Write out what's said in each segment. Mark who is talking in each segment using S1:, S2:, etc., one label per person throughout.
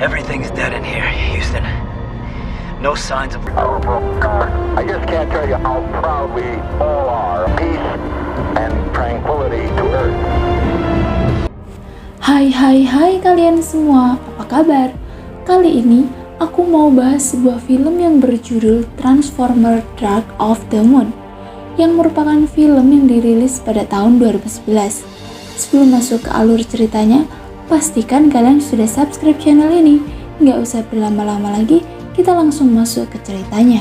S1: Everything's dead in here, Houston. No signs of...
S2: I just can't tell you how proud we all are. Peace and tranquility to Earth.
S3: Hai kalian semua, apa kabar? Kali ini aku mau bahas sebuah film yang berjudul Transformers: Dark of the Moon, yang merupakan film yang dirilis pada tahun 2011. Sebelum masuk ke alur ceritanya, pastikan kalian sudah subscribe channel ini. Nggak usah berlama-lama lagi, kita langsung masuk ke ceritanya.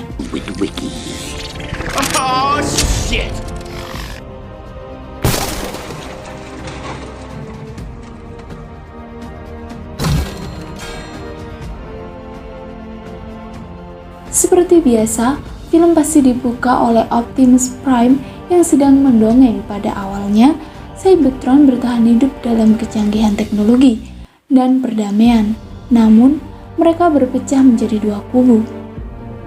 S4: Oh shit!
S3: Seperti biasa, film pasti dibuka oleh Optimus Prime yang sedang mendongeng. Pada awalnya, Cybertron bertahan hidup dalam kecanggihan teknologi dan perdamaian. Namun, mereka berpecah menjadi dua kubu.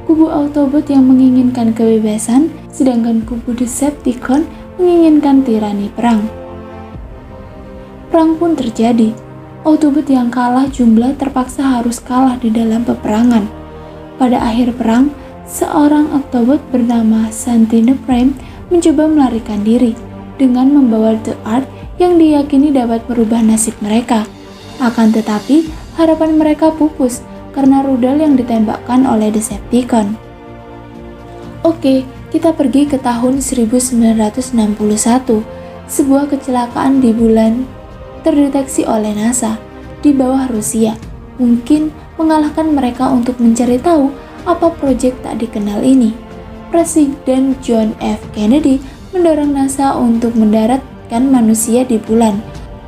S3: Kubu Autobot yang menginginkan kebebasan, sedangkan kubu Decepticon menginginkan tirani perang. Perang pun terjadi. Autobot yang kalah jumlah terpaksa harus kalah di dalam peperangan. Pada akhir perang, seorang Autobot bernama Santino Prime mencoba melarikan diri dengan membawa The Ark yang diyakini dapat merubah nasib mereka. Akan tetapi, harapan mereka pupus karena rudal yang ditembakkan oleh Decepticon. Oke, kita pergi ke tahun 1961. Sebuah kecelakaan di bulan terdeteksi oleh NASA di bawah Rusia. Mungkin mengalahkan mereka untuk mencari tahu apa proyek tak dikenal ini. Presiden John F. Kennedy mendorong NASA untuk mendaratkan manusia di bulan.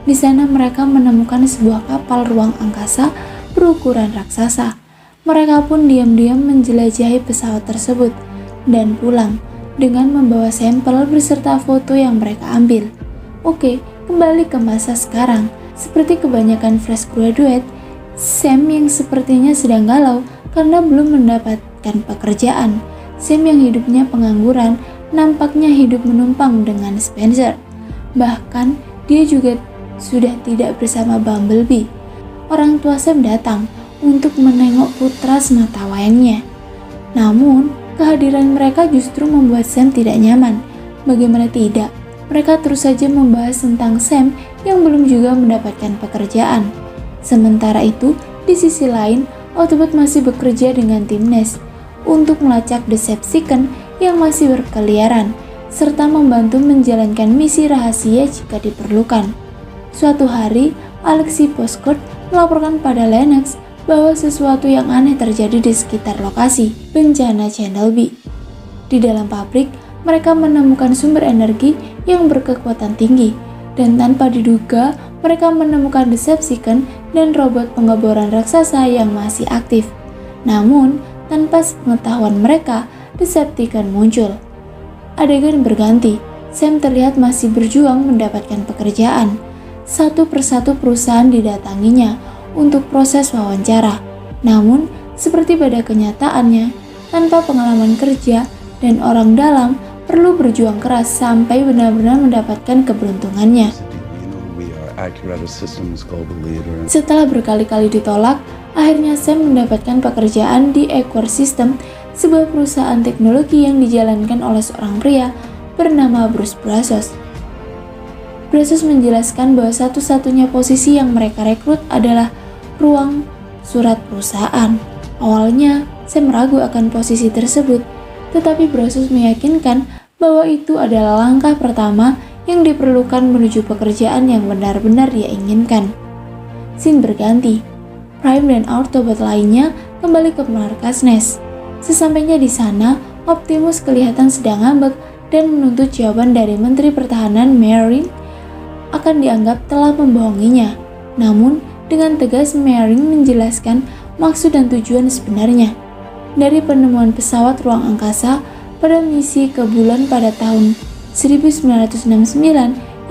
S3: Di sana mereka menemukan sebuah kapal ruang angkasa berukuran raksasa. Mereka pun diam-diam menjelajahi pesawat tersebut dan pulang dengan membawa sampel beserta foto yang mereka ambil. Oke, kembali ke masa sekarang. Seperti kebanyakan fresh graduate, Sam yang sepertinya sedang galau karena belum mendapatkan pekerjaan. Sam yang hidupnya pengangguran nampaknya hidup menumpang dengan Spencer. Bahkan dia juga sudah tidak bersama Bumblebee. Orang tua Sam datang untuk menengok putra semata wayangnya. Namun, kehadiran mereka justru membuat Sam tidak nyaman. Bagaimana tidak, mereka terus saja membahas tentang Sam yang belum juga mendapatkan pekerjaan. Sementara itu, di sisi lain, Autobot masih bekerja dengan tim NES untuk melacak Decepticon yang masih berkeliaran, serta membantu menjalankan misi rahasia jika diperlukan. Suatu hari, Alexi Postcode melaporkan pada Lennox bahwa sesuatu yang aneh terjadi di sekitar lokasi bencana Channel B. Di dalam pabrik, mereka menemukan sumber energi yang berkekuatan tinggi, dan tanpa diduga, mereka menemukan Decepticon dan robot pengeboran raksasa yang masih aktif. Namun, tanpa pengetahuan mereka, Decepticon muncul. Adegan berganti. Sam terlihat masih berjuang mendapatkan pekerjaan. Satu persatu perusahaan didatanginya untuk proses wawancara. Namun, seperti pada kenyataannya, tanpa pengalaman kerja dan orang dalam perlu berjuang keras sampai benar-benar mendapatkan keberuntungannya. Setelah berkali-kali ditolak, akhirnya Sam mendapatkan pekerjaan di Equar System, sebuah perusahaan teknologi yang dijalankan oleh seorang pria bernama Bruce Brazos. Brazos menjelaskan bahwa satu-satunya posisi yang mereka rekrut adalah ruang surat perusahaan. Awalnya, Sam ragu akan posisi tersebut, tetapi Brazos meyakinkan bahwa itu adalah langkah pertama yang diperlukan menuju pekerjaan yang benar-benar dia inginkan. Scene berganti. Prime dan Autobot lainnya kembali ke markas NES. Sesampainya di sana, Optimus kelihatan sedang ngambek dan menuntut jawaban dari Menteri Pertahanan Merrin akan dianggap telah membohonginya. Namun, dengan tegas Merrin menjelaskan maksud dan tujuan sebenarnya. Dari penemuan pesawat ruang angkasa pada misi ke bulan pada tahun 1969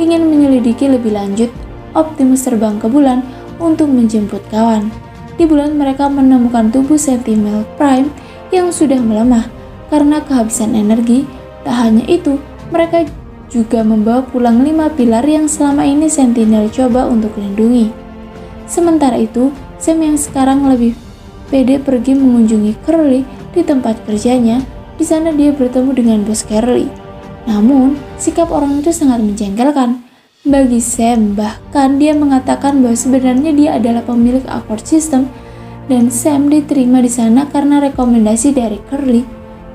S3: ingin menyelidiki lebih lanjut, Optimus terbang ke bulan untuk menjemput kawan. Di bulan mereka menemukan tubuh Sentinel Prime yang sudah melemah karena kehabisan energi. Tak hanya itu, mereka juga membawa pulang 5 pilar yang selama ini Sentinel coba untuk lindungi. Sementara itu, Sam yang sekarang lebih pede pergi mengunjungi Curly di tempat kerjanya. Di sana dia bertemu dengan bos Curly. Namun, sikap orang itu sangat menjengkelkan bagi Sam. Bahkan dia mengatakan bahwa sebenarnya dia adalah pemilik Accord System dan Sam diterima di sana karena rekomendasi dari Curly.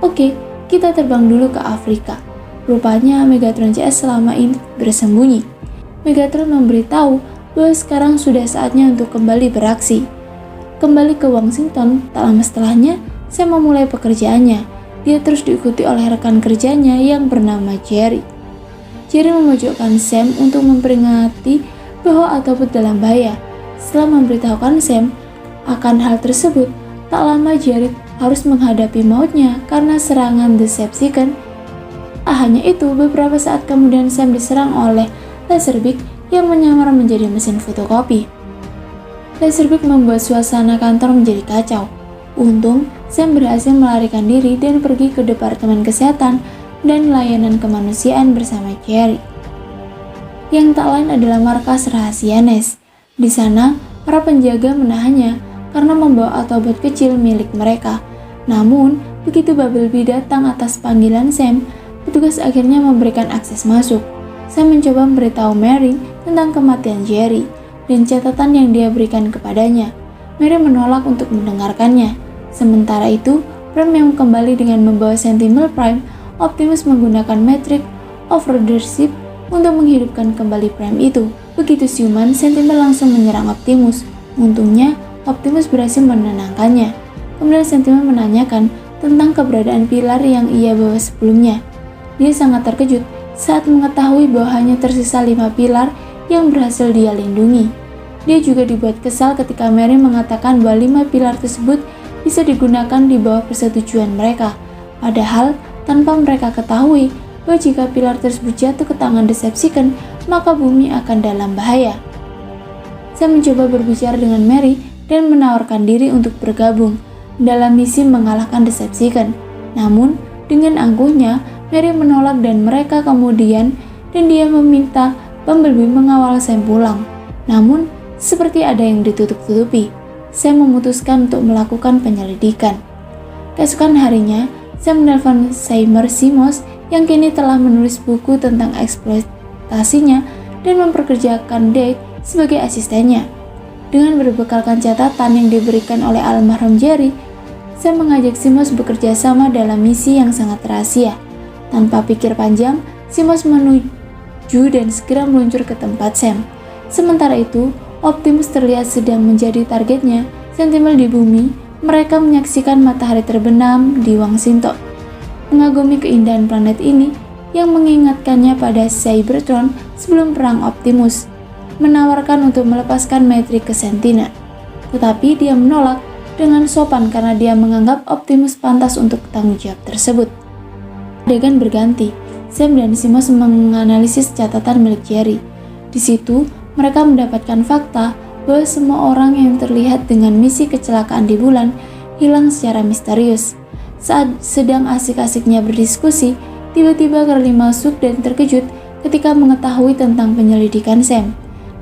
S3: Oke, kita terbang dulu ke Afrika. Rupanya Megatron CS selama ini bersembunyi. Megatron memberitahu bahwa sekarang sudah saatnya untuk kembali beraksi. Kembali ke Washington, tak lama setelahnya, Sam memulai pekerjaannya. Dia terus diikuti oleh rekan kerjanya yang bernama Jerry. Jerry memojokkan Sam untuk memperingati bahwa Autobot dalam bahaya. Setelah memberitahukan Sam akan hal tersebut, tak lama Jerry harus menghadapi mautnya karena serangan Decepticon. Hanya itu, beberapa saat kemudian Sam diserang oleh Laserbeak yang menyamar menjadi mesin fotokopi. Laserbeak membuat suasana kantor menjadi kacau. Untung, Sam berhasil melarikan diri dan pergi ke Departemen Kesehatan dan Layanan Kemanusiaan bersama Jerry. Yang tak lain adalah markas rahasia Nest. Di sana, para penjaga menahannya karena membawa Autobot kecil milik mereka. Namun, begitu Bumblebee datang atas panggilan Sam, petugas akhirnya memberikan akses masuk. Sam mencoba memberitahu Mary tentang kematian Jerry dan catatan yang dia berikan kepadanya. Mary menolak untuk mendengarkannya. Sementara itu, Prime yang kembali dengan membawa Sentinel Prime, Optimus menggunakan Matrix of Leadership untuk menghidupkan kembali Prime itu. Begitu siuman, Sentinel langsung menyerang Optimus. Untungnya, Optimus berhasil menenangkannya. Kemudian Sentinel menanyakan tentang keberadaan pilar yang ia bawa sebelumnya. Dia sangat terkejut saat mengetahui bahwa hanya tersisa 5 pilar yang berhasil dia lindungi. Dia juga dibuat kesal ketika Mary mengatakan bahwa 5 pilar tersebut bisa digunakan di bawah persetujuan mereka. Padahal, tanpa mereka ketahui bahwa jika pilar tersebut jatuh ke tangan Decepticon, maka bumi akan dalam bahaya. Saya mencoba berbicara dengan Mary dan menawarkan diri untuk bergabung dalam misi mengalahkan Decepticon. Namun, dengan angkuhnya, Mary menolak dan mereka kemudian dia meminta Bumblebee mengawal Sam pulang. Namun, seperti ada yang ditutup-tutupi, Sam memutuskan untuk melakukan penyelidikan. Keesokan harinya, Sam menelpon Seymour Simos yang kini telah menulis buku tentang eksploitasinya dan memperkerjakan Deke sebagai asistennya. Dengan berbekalkan catatan yang diberikan oleh almarhum Jerry, Sam mengajak Simos bekerja sama dalam misi yang sangat rahasia. Tanpa pikir panjang, Simos menuju dan segera meluncur ke tempat Sam. Sementara itu, Optimus terlihat sedang menjadi targetnya. Sentinel di bumi, mereka menyaksikan matahari terbenam di Washington. Mengagumi keindahan planet ini yang mengingatkannya pada Cybertron sebelum perang. Optimus menawarkan untuk melepaskan Matrix ke Sentinel, tetapi dia menolak dengan sopan karena dia menganggap Optimus pantas untuk tanggung jawab tersebut. Adegan berganti, Sam dan Simos menganalisis catatan milik Jerry. Di situ, mereka mendapatkan fakta bahwa semua orang yang terlihat dengan misi kecelakaan di bulan hilang secara misterius. Saat sedang asik-asiknya berdiskusi, tiba-tiba Curly masuk dan terkejut ketika mengetahui tentang penyelidikan Sam.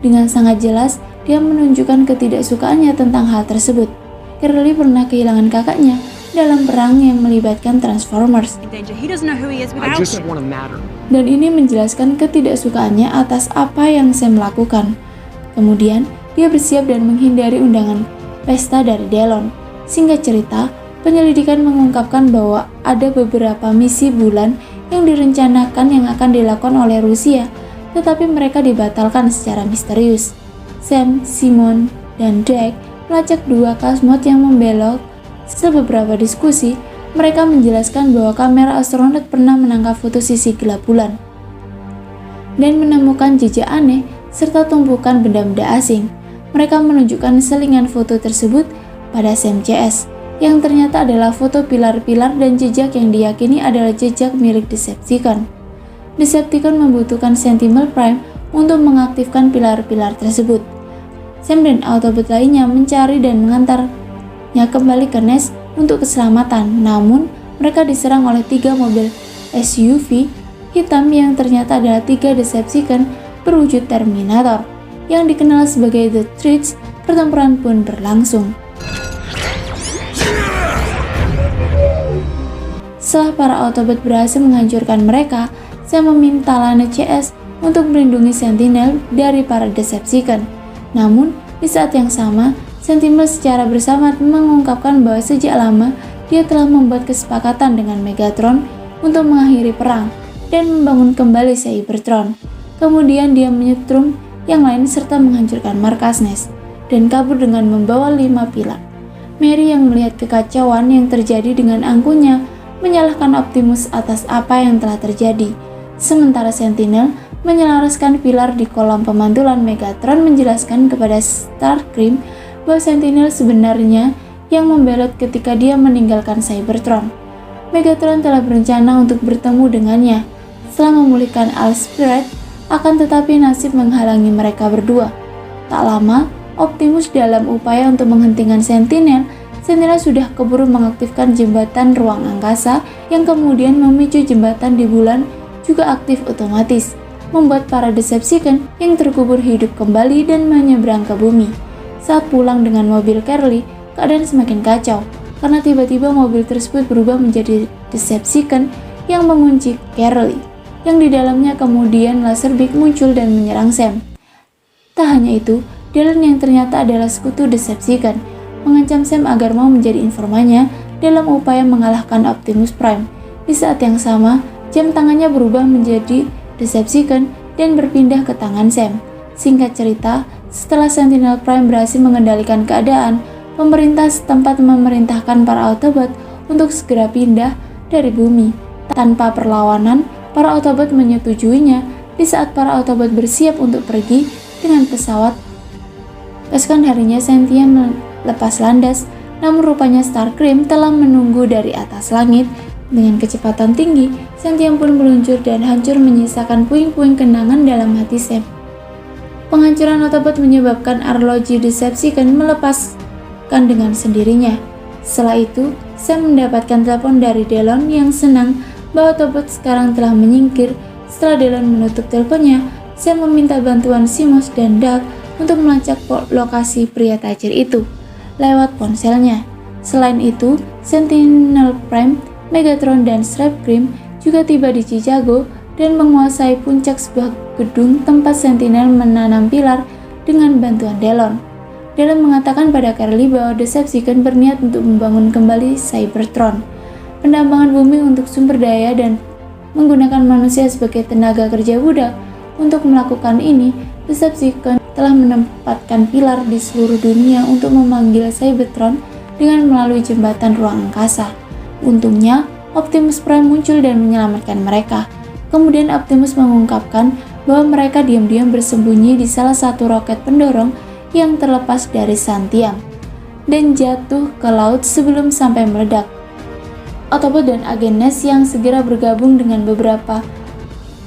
S3: Dengan sangat jelas, dia menunjukkan ketidaksukaannya tentang hal tersebut. Curly pernah kehilangan kakaknya dalam perang yang melibatkan Transformers. Dan ini menjelaskan ketidaksukaannya atas apa yang Sam lakukan. Kemudian, dia bersiap dan menghindari undangan pesta dari Delon. Singkat cerita, penyelidikan mengungkapkan bahwa ada beberapa misi bulan yang direncanakan yang akan dilakukan oleh Rusia, tetapi mereka dibatalkan secara misterius. Sam, Simon, dan Deke melacak 2 cosmonaut yang membelok. Setelah beberapa diskusi, mereka menjelaskan bahwa kamera astronot pernah menangkap foto sisi gelap bulan dan menemukan jejak aneh serta tumpukan benda-benda asing. Mereka menunjukkan selingan foto tersebut pada Sam CS, yang ternyata adalah foto pilar-pilar dan jejak yang diyakini adalah jejak milik Decepticon. Decepticon membutuhkan Sentinel Prime untuk mengaktifkan pilar-pilar tersebut. Sam dan Autobot lainnya mencari dan mengantarnya kembali ke Nest untuk keselamatan, namun mereka diserang oleh 3 mobil SUV hitam yang ternyata adalah 3 Decepticon berwujud Terminator yang dikenal sebagai The Threads pertempuran pun berlangsung. Setelah para Autobot berhasil menghancurkan mereka, Sam meminta Lana CS untuk melindungi Sentinel dari para Decepticon. Namun, di saat yang sama, Sentinel secara bersama mengungkapkan bahwa sejak lama dia telah membuat kesepakatan dengan Megatron untuk mengakhiri perang dan membangun kembali Cybertron. Kemudian dia menyetrum yang lain serta menghancurkan markas NEST dan kabur dengan membawa 5 pilar. Mary yang melihat kekacauan yang terjadi dengan angkuhnya menyalahkan Optimus atas apa yang telah terjadi. Sementara Sentinel menyelaraskan pilar di kolam pemantulan Megatron menjelaskan kepada Starscream bahwa Sentinel sebenarnya yang membelot ketika dia meninggalkan Cybertron. Megatron telah berencana untuk bertemu dengannya setelah memulihkan All-Spirit, akan tetapi nasib menghalangi mereka berdua. Tak lama, Optimus dalam upaya untuk menghentikan Sentinel sudah keburu mengaktifkan jembatan ruang angkasa yang kemudian memicu jembatan di bulan juga aktif otomatis, membuat para Decepticon yang terkubur hidup kembali dan menyeberang ke bumi. Saat pulang dengan mobil Carly, keadaan semakin kacau karena tiba-tiba mobil tersebut berubah menjadi Decepticon yang mengunci Carly, yang di dalamnya kemudian Laserbeak muncul dan menyerang Sam. Tak hanya itu, Dylan yang ternyata adalah sekutu Decepticon mengancam Sam agar mau menjadi informannya dalam upaya mengalahkan Optimus Prime. Di saat yang sama, jam tangannya berubah menjadi Decepticon dan berpindah ke tangan Sam. Singkat cerita, setelah Sentinel Prime berhasil mengendalikan keadaan, pemerintah setempat memerintahkan para Autobot untuk segera pindah dari bumi. Tanpa perlawanan, para Autobot menyetujuinya. Di saat para Autobot bersiap untuk pergi dengan pesawat, keesokan harinya Sentia lepas landas, namun rupanya Starscream telah menunggu dari atas langit. Dengan kecepatan tinggi, Sentia pun meluncur dan hancur menyisakan puing-puing kenangan dalam hati Sam. Penghancuran Autobot menyebabkan arloji Decepticon melepaskan dengan sendirinya. Setelah itu, Sam mendapatkan telepon dari Delon yang senang bahwa Autobot sekarang telah menyingkir. Setelah Delon menutup teleponnya, Sam meminta bantuan Simos dan Doug untuk melacak lokasi pria tajir itu lewat ponselnya. Selain itu, Sentinel Prime, Megatron, dan Starscream juga tiba di Chicago dan menguasai puncak sebuah gedung tempat Sentinel menanam pilar dengan bantuan Delon. Delon mengatakan pada Carly bahwa Decepticon berniat untuk membangun kembali Cybertron, pendambangan bumi untuk sumber daya dan menggunakan manusia sebagai tenaga kerja budak. Untuk melakukan ini, Decepticon telah menempatkan pilar di seluruh dunia untuk memanggil Cybertron dengan melalui jembatan ruang angkasa. Untungnya, Optimus Prime muncul dan menyelamatkan mereka. Kemudian Optimus mengungkapkan bahwa mereka diam-diam bersembunyi di salah satu roket pendorong yang terlepas dari Santiam dan jatuh ke laut sebelum sampai meledak. Autobot dan agen NEST yang segera bergabung dengan beberapa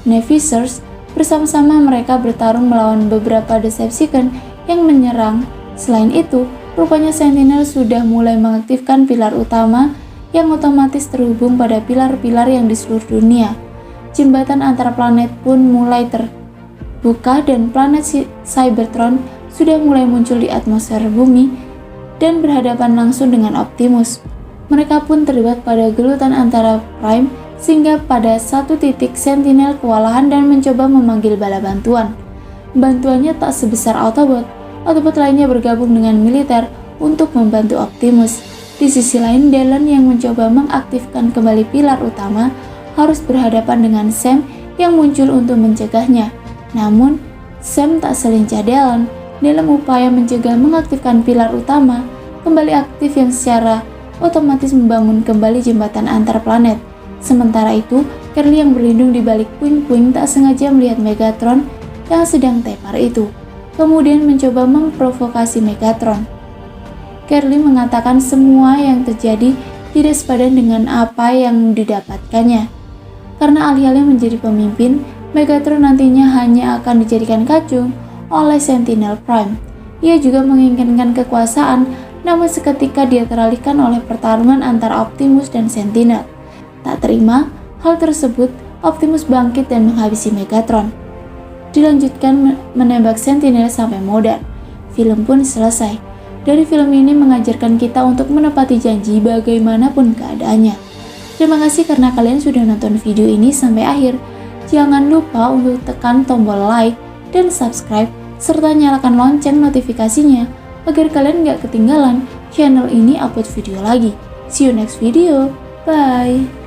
S3: Navisers. Bersama-sama mereka bertarung melawan beberapa Decepticon yang menyerang. Selain itu, rupanya Sentinel sudah mulai mengaktifkan pilar utama yang otomatis terhubung pada pilar-pilar yang di seluruh dunia. Jembatan antar planet pun mulai terbuka dan planet Cybertron sudah mulai muncul di atmosfer bumi dan berhadapan langsung dengan Optimus. Mereka pun terlibat pada gelutan antara Prime sehingga pada satu titik Sentinel kewalahan dan mencoba memanggil bala bantuan. Bantuannya tak sebesar Autobot. Autobot lainnya bergabung dengan militer untuk membantu Optimus. Di sisi lain, Delon yang mencoba mengaktifkan kembali pilar utama harus berhadapan dengan Sam yang muncul untuk mencegahnya. Namun, Sam tak selincah Delon dalam upaya mencegah mengaktifkan pilar utama kembali aktif yang secara otomatis membangun kembali jembatan antar planet. Sementara itu, Carly yang berlindung di balik puing-puing tak sengaja melihat Megatron yang sedang tepar itu, kemudian mencoba memprovokasi Megatron. Carly mengatakan semua yang terjadi tidak sepadan dengan apa yang didapatkannya. Karena alih-alih menjadi pemimpin, Megatron nantinya hanya akan dijadikan kacung oleh Sentinel Prime. Ia juga menginginkan kekuasaan, namun seketika dia teralihkan oleh pertarungan antara Optimus dan Sentinel. Tak terima hal tersebut, Optimus bangkit dan menghabisi Megatron. Dilanjutkan menembak Sentinel sampai modar. film pun selesai. Dari film ini mengajarkan kita untuk menepati janji bagaimanapun keadaannya. Terima kasih karena kalian sudah nonton video ini sampai akhir. Jangan lupa untuk tekan tombol like dan subscribe, serta nyalakan lonceng notifikasinya agar kalian gak ketinggalan channel ini upload video lagi. See you next video, bye!